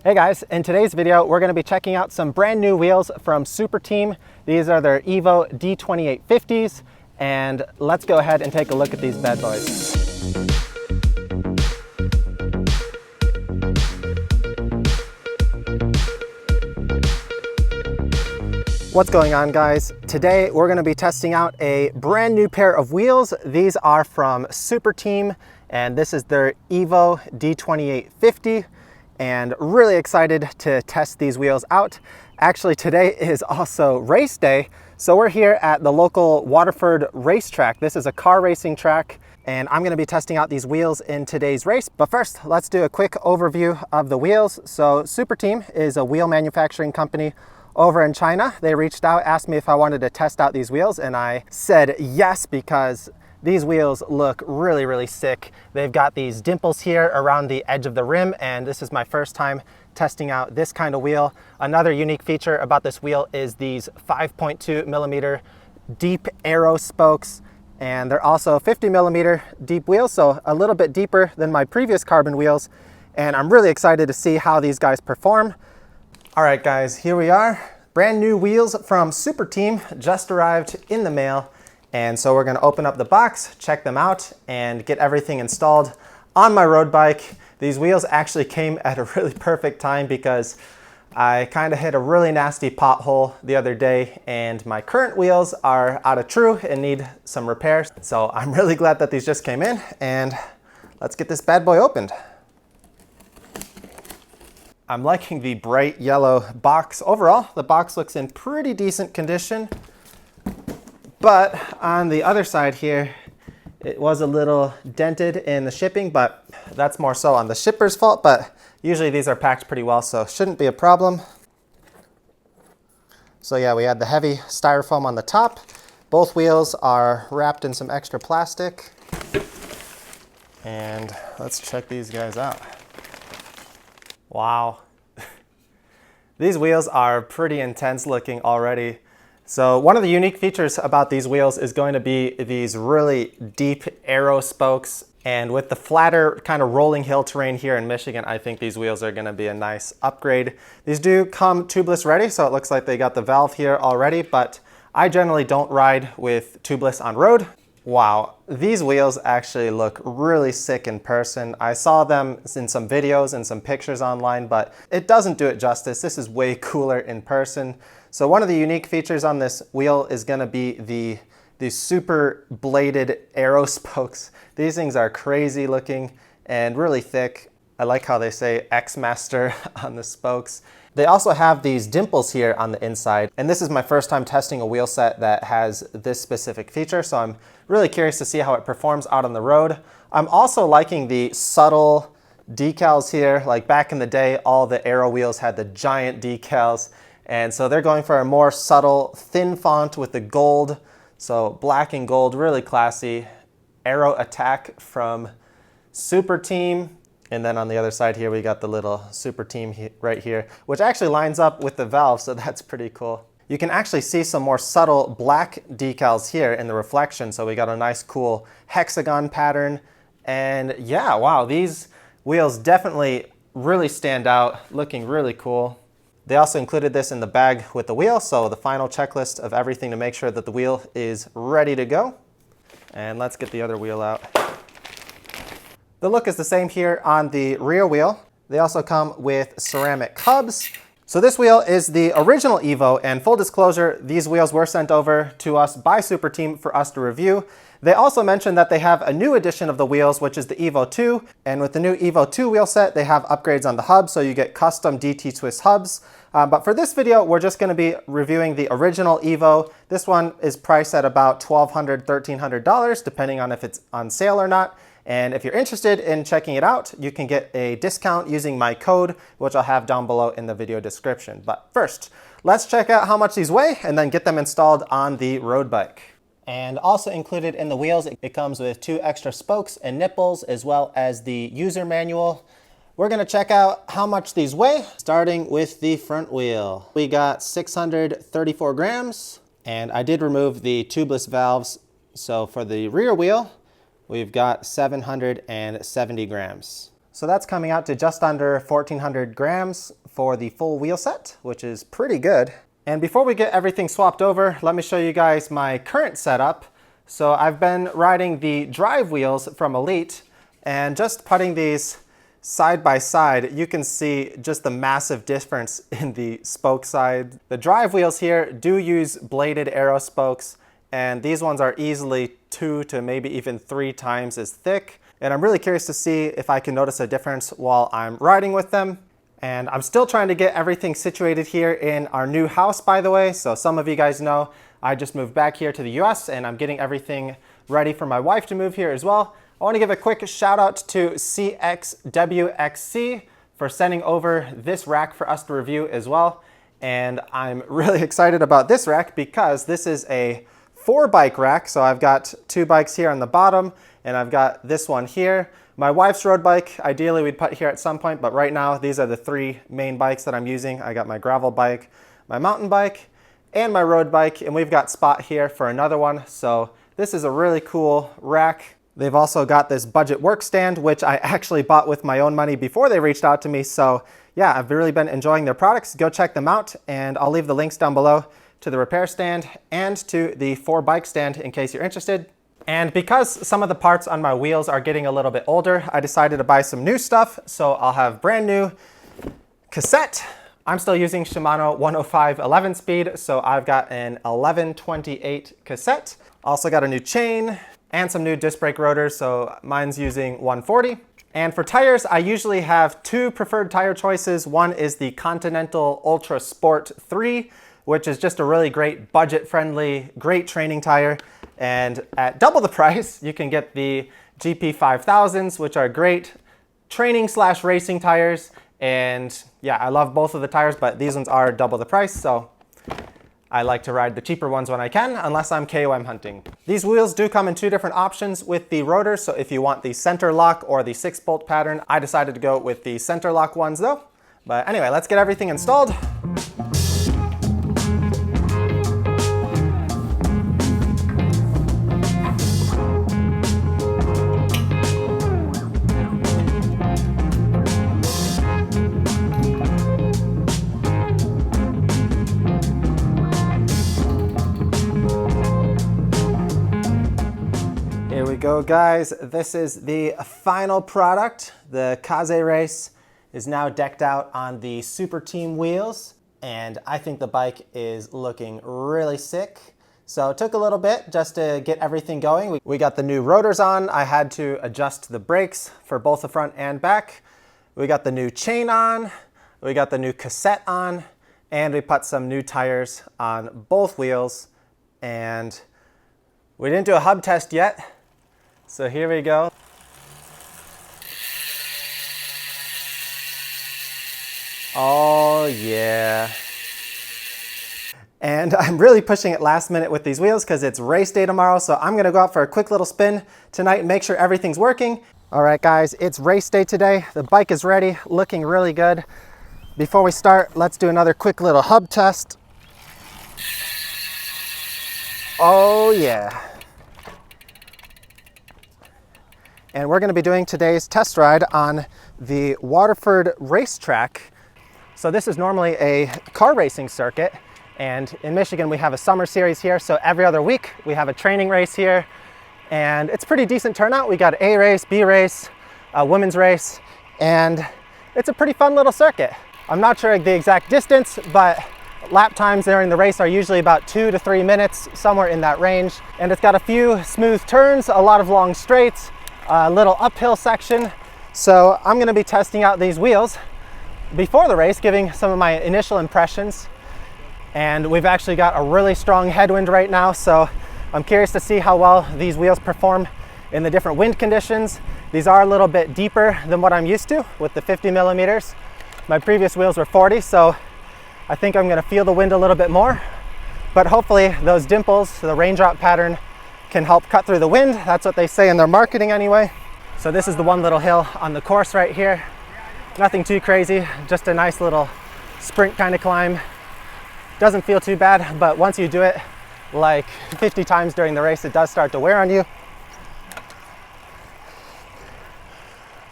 Hey guys, in today's video, we're going to be checking out some brand new wheels from Superteam. These are their EVO D2850s, and let's go ahead and take a look at these bad boys. What's going on, guys? Today we're going to be testing out a brand new pair of wheels. These are from Superteam, and this is their EVO D2850. And really excited to test these wheels out. Actually, today is also race day, so we're here at the local Waterford racetrack. This is a car racing track, and I'm gonna be testing out these wheels in today's race. But first, let's do a quick overview of the wheels. So Superteam is a wheel manufacturing company over in China. They reached out, asked me if I wanted to test out these wheels, and I said yes, because these wheels look really, really sick. They've got these dimples here around the edge of the rim, and this is my first time testing out this kind of wheel. Another unique feature about this wheel is these 5.2 millimeter deep aero spokes, and they're also 50 millimeter deep wheels, so a little bit deeper than my previous carbon wheels, and I'm really excited to see how these guys perform. All right, guys, here we are. Brand new wheels from Superteam just arrived in the mail. And so we're gonna open up the box, check them out, and get everything installed on my road bike. These wheels actually came at a really perfect time because I kind of hit a really nasty pothole the other day, and my current wheels are out of true and need some repairs. So I'm really glad that these just came in, and let's get this bad boy opened. I'm liking the bright yellow box. Overall, the box looks in pretty decent condition. But on the other side here, it was a little dented in the shipping, but that's more so on the shipper's fault. But usually these are packed pretty well, so shouldn't be a problem. So yeah, we had the heavy styrofoam on the top. Both wheels are wrapped in some extra plastic. And let's check these guys out. Wow. These wheels are pretty intense looking already. So one of the unique features about these wheels is going to be these really deep aero spokes. And with the flatter kind of rolling hill terrain here in Michigan, I think these wheels are gonna be a nice upgrade. These do come tubeless ready, so it looks like they got the valve here already, but I generally don't ride with tubeless on road. Wow, these wheels actually look really sick in person. I saw them in some videos and some pictures online, but it doesn't do it justice. This is way cooler in person. So one of the unique features on this wheel is gonna be the super bladed aero spokes. These things are crazy looking and really thick. I like how they say X-Master on the spokes. They also have these dimples here on the inside, and this is my first time testing a wheel set that has this specific feature, so I'm really curious to see how it performs out on the road. I'm also liking the subtle decals here. Like back in the day, all the aero wheels had the giant decals, and so they're going for a more subtle, thin font with the gold. So black and gold, really classy. Aero Attack from Superteam. And then on the other side here, we got the little Superteam right here, which actually lines up with the valve, so that's pretty cool. You can actually see some more subtle black decals here in the reflection, so we got a nice cool hexagon pattern. And yeah, wow, these wheels definitely really stand out, looking really cool. They also included this in the bag with the wheel, so the final checklist of everything to make sure that the wheel is ready to go. And let's get the other wheel out. The look is the same here on the rear wheel. They also come with ceramic hubs. So this wheel is the original EVO, and full disclosure, these wheels were sent over to us by Superteam for us to review. They also mentioned that they have a new edition of the wheels, which is the EVO 2. And with the new EVO 2 wheel set, they have upgrades on the hub, so you get custom DT twist hubs. But for this video, we're just gonna be reviewing the original EVO. This one is priced at about $1,200, $1,300, depending on if it's on sale or not. And if you're interested in checking it out, you can get a discount using my code, which I'll have down below in the video description. But first, let's check out how much these weigh and then get them installed on the road bike. And also included in the wheels, it comes with 2 extra spokes and nipples, as well as the user manual. We're gonna check out how much these weigh, starting with the front wheel. We got 634 grams, and I did remove the tubeless valves. So for the rear wheel, we've got 770 grams. So that's coming out to just under 1,400 grams for the full wheel set, which is pretty good. And before we get everything swapped over, let me show you guys my current setup. So I've been riding the drive wheels from Elite, and just putting these side by side, you can see just the massive difference in the spoke side. The drive wheels here do use bladed aero spokes, and these ones are easily 2 to maybe even 3 times as thick. And I'm really curious to see if I can notice a difference while I'm riding with them. And I'm still trying to get everything situated here in our new house, by the way. So some of you guys know I just moved back here to the US, and I'm getting everything ready for my wife to move here as well. I want to give a quick shout out to CXWXC for sending over this rack for us to review as well. And I'm really excited about this rack because this is a 4-bike rack. So I've got 2 bikes here on the bottom, and I've got this one here. My wife's road bike, ideally we'd put here at some point, but right now these are the 3 main bikes that I'm using. I got my gravel bike, my mountain bike, and my road bike, and we've got spot here for another one. So this is a really cool rack. They've also got this budget work stand, which I actually bought with my own money before they reached out to me. So yeah, I've really been enjoying their products. Go check them out, and I'll leave the links down below to the repair stand and to the 4-bike stand in case you're interested. And because some of the parts on my wheels are getting a little bit older, I decided to buy some new stuff. So I'll have brand new cassette. I'm still using Shimano 105 11-speed, so I've got an 1128 cassette. Also got a new chain and some new disc brake rotors, so mine's using 140. And for tires, I usually have 2 preferred tire choices. One is the Continental Ultra Sport III, which is just a really great budget-friendly, great training tire. And at double the price, you can get the GP 5000s, which are great training/racing tires. And yeah, I love both of the tires, but these ones are double the price, so I like to ride the cheaper ones when I can, unless I'm KOM hunting. These wheels do come in 2 different options with the rotors, so if you want the center lock or the 6-bolt pattern, I decided to go with the center lock ones though. But anyway, let's get everything installed. Here we go, guys. This is the final product. The Kaze race is now decked out on the Superteam wheels, and I think the bike is looking really sick. So it took a little bit just to get everything going. We got the new rotors on. I had to adjust the brakes for both the front and back. We got the new chain on. We got the new cassette on, and we put some new tires on both wheels. And we didn't do a hub test yet. So here we go. Oh yeah. And I'm really pushing it last minute with these wheels because it's race day tomorrow. So I'm gonna go out for a quick little spin tonight and make sure everything's working. All right guys, it's race day today. The bike is ready, looking really good. Before we start, let's do another quick little hub test. Oh yeah. And we're going to be doing today's test ride on the Waterford racetrack. So this is normally a car racing circuit, and in Michigan we have a summer series here, so every other week we have a training race here, and it's pretty decent turnout. We got A race, B race, a women's race, and it's a pretty fun little circuit. I'm not sure the exact distance, but lap times during the race are usually about 2 to 3 minutes, somewhere in that range. And it's got a few smooth turns, a lot of long straights, a little uphill section. So I'm going to be testing out these wheels before the race, giving some of my initial impressions. And we've actually got a really strong headwind right now, so I'm curious to see how well these wheels perform in the different wind conditions. These are a little bit deeper than what I'm used to with the 50 millimeters. My previous wheels were 40, so I think I'm going to feel the wind a little bit more. But hopefully those dimples, the raindrop pattern, can help cut through the wind. That's what they say in their marketing anyway. So this is the one little hill on the course right here. Nothing too crazy, just a nice little sprint kind of climb. Doesn't feel too bad, but once you do it like 50 times during the race, it does start to wear on you.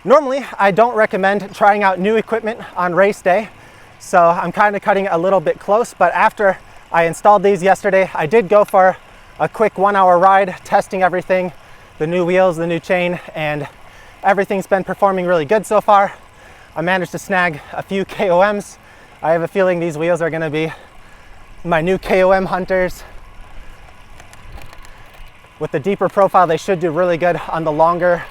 Normally, I don't recommend trying out new equipment on race day, so I'm kind of cutting it a little bit close, but after I installed these yesterday, I did go for a quick 1 hour ride, testing everything, the new wheels, the new chain, and everything's been performing really good so far. I managed to snag a few KOMs. I have a feeling these wheels are gonna be my new KOM hunters. With the deeper profile, they should do really good on the longer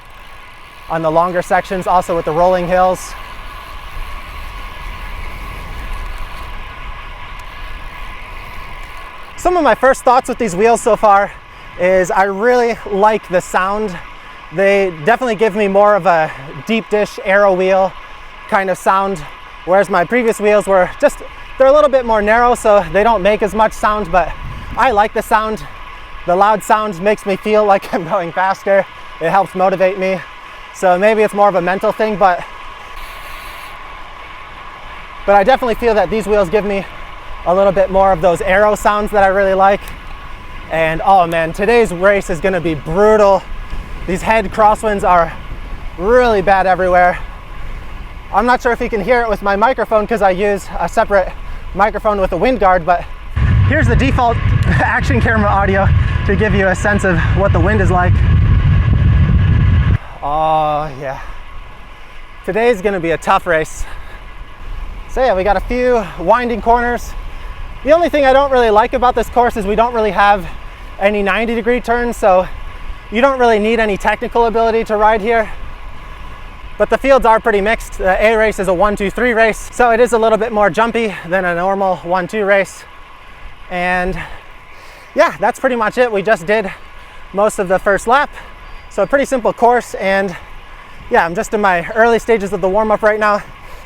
sections, also with the rolling hills. Some of my first thoughts with these wheels so far is I really like the sound. They definitely give me more of a deep dish aero wheel kind of sound, whereas my previous wheels were just, they're a little bit more narrow, so they don't make as much sound, but I like the sound. The loud sound makes me feel like I'm going faster. It helps motivate me. So maybe it's more of a mental thing, but I definitely feel that these wheels give me a little bit more of those aero sounds that I really like. And oh man, today's race is gonna be brutal. These head crosswinds are really bad everywhere. I'm not sure if you can hear it with my microphone because I use a separate microphone with a wind guard, but here's the default action camera audio to give you a sense of what the wind is like. Oh yeah, today's gonna be a tough race. So yeah, we got a few winding corners. The only thing I don't really like about this course is we don't really have any 90-degree turns, so you don't really need any technical ability to ride here. But the fields are pretty mixed. The A race is a 1-2-3 race, so it is a little bit more jumpy than a normal 1-2 race. And yeah, that's pretty much it. We just did most of the first lap. So a pretty simple course, and yeah, I'm just in my early stages of the warm-up right now.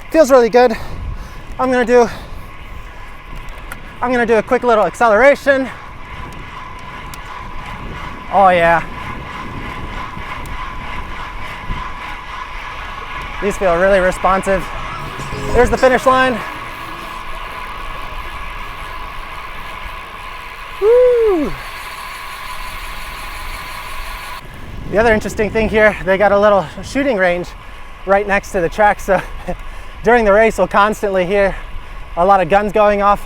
Feels really good. I'm gonna do a quick little acceleration. Oh yeah. These feel really responsive. There's the finish line. Woo! The other interesting thing here, they got a little shooting range right next to the track, so during the race we'll constantly hear a lot of guns going off.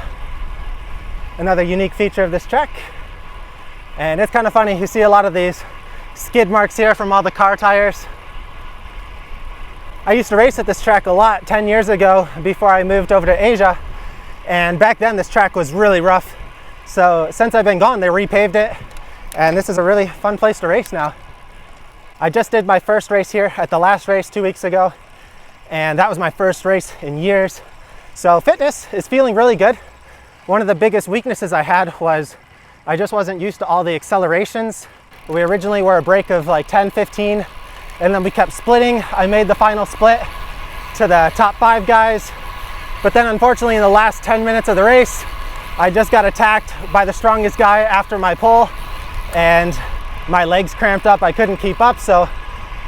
Another unique feature of this track. And it's kind of funny, you see a lot of these skid marks here from all the car tires. I used to race at this track a lot 10 years ago before I moved over to Asia, and back then this track was really rough. So since I've been gone, they repaved it, and this is a really fun place to race now. I just did my first race here at the last race 2 weeks ago, and that was my first race in years. So fitness is feeling really good. One of the biggest weaknesses I had was I just wasn't used to all the accelerations. We originally were a break of like 10, 15, and then we kept splitting. I made the final split to the top 5 guys, but then unfortunately in the last 10 minutes of the race, I just got attacked by the strongest guy after my pole, and my legs cramped up. I couldn't keep up. So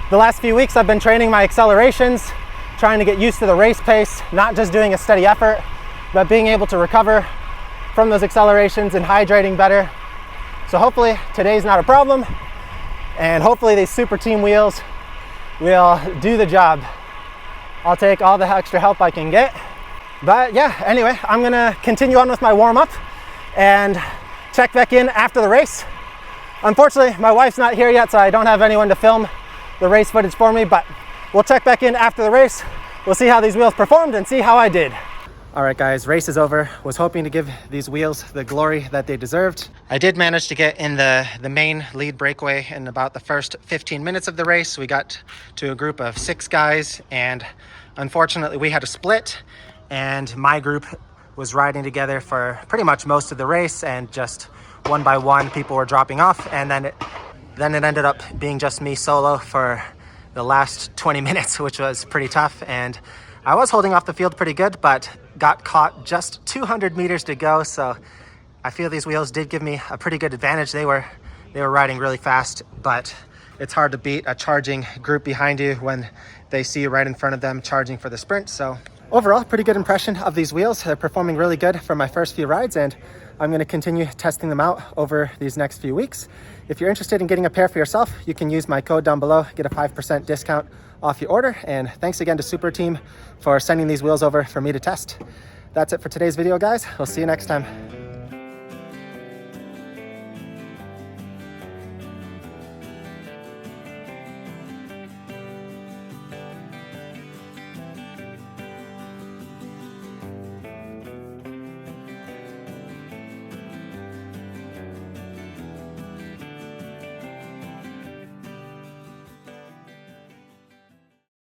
the last few weeks I've been training my accelerations, trying to get used to the race pace, not just doing a steady effort, but being able to recover from those accelerations and hydrating better. So hopefully today's not a problem, and hopefully these Superteam wheels will do the job. I'll take all the extra help I can get. But yeah, anyway, I'm gonna continue on with my warm-up and check back in after the race. Unfortunately, my wife's not here yet, so I don't have anyone to film the race footage for me, but we'll check back in after the race. We'll see how these wheels performed and see how I did. All right guys, race is over. Was hoping to give these wheels the glory that they deserved. I did manage to get in the main lead breakaway in about the first 15 minutes of the race. We got to a group of 6 guys, and unfortunately we had a split, and my group was riding together for pretty much most of the race, and just one by one people were dropping off, and then it ended up being just me solo for the last 20 minutes, which was pretty tough. And I was holding off the field pretty good, but got caught just 200 meters to go. So I feel these wheels did give me a pretty good advantage. They were riding really fast, but it's hard to beat a charging group behind you when they see you right in front of them charging for the sprint. So overall, pretty good impression of these wheels. They're performing really good for my first few rides, and I'm going to continue testing them out over these next few weeks. If you're interested in getting a pair for yourself, you can use my code down below, get a 5% discount off your order. And thanks again to Superteam for sending these wheels over for me to test. That's it for today's video, guys. We'll see you next time.